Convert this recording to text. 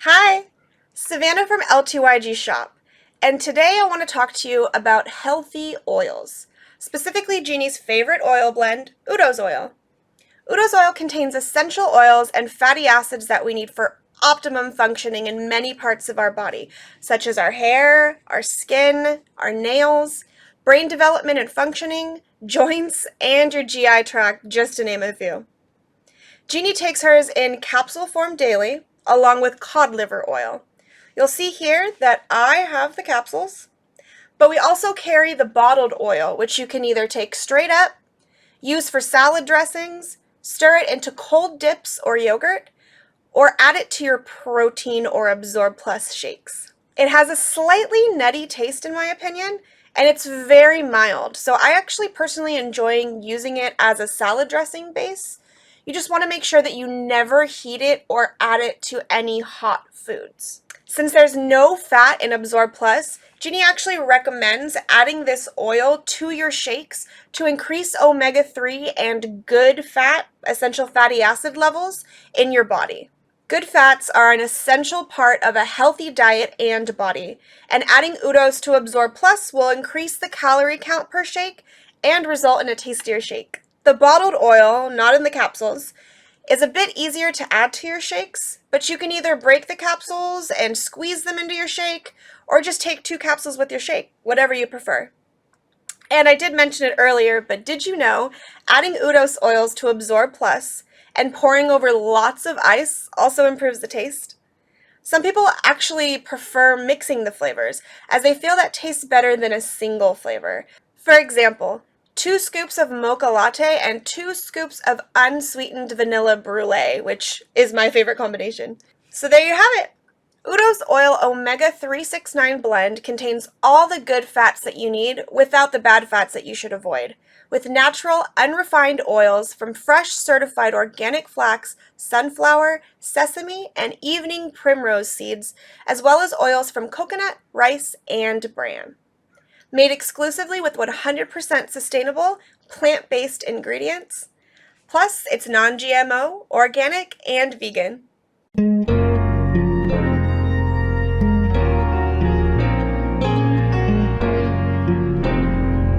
Hi, Savannah from LTYG Shoppe, and today I want to talk to you about healthy oils, specifically Jeannie's favorite oil blend, Udo's Oil. Udo's Oil contains essential oils and fatty acids that we need for optimum functioning in many parts of our body, such as our hair, our skin, our nails, brain development and functioning, joints, and your GI tract, just to name a few. Jeannie takes hers in capsule form daily, along with cod liver oil. You'll see here that I have the capsules, but we also carry the bottled oil, which you can either take straight up, use for salad dressings, stir it into cold dips or yogurt, or add it to your protein or Absorb Plus shakes. It has a slightly nutty taste in my opinion, and it's very mild, so I actually personally enjoy using it as a salad dressing base. You just want to make sure that you never heat it or add it to any hot foods. Since there's no fat in Absorb Plus, Jeannie actually recommends adding this oil to your shakes to increase omega-3 and good fat, essential fatty acid levels in your body. Good fats are an essential part of a healthy diet and body, and adding Udo's to Absorb Plus will increase the calorie count per shake and result in a tastier shake. The bottled oil, not in the capsules, is a bit easier to add to your shakes, but you can either break the capsules and squeeze them into your shake, or just take 2 capsules with your shake, whatever you prefer. And I did mention it earlier, but did you know adding Udo's oils to Absorb Plus and pouring over lots of ice also improves the taste? Some people actually prefer mixing the flavors, as they feel that tastes better than a single flavor. For example, 2 scoops of mocha latte and 2 scoops of unsweetened vanilla brulee, which is my favorite combination. So there you have it. Udo's Oil Omega 369 blend contains all the good fats that you need without the bad fats that you should avoid, with natural, unrefined oils from fresh certified organic flax, sunflower, sesame, and evening primrose seeds, as well as oils from coconut, rice, and bran. Made exclusively with 100% sustainable, plant-based ingredients. Plus, it's non-GMO, organic, and vegan.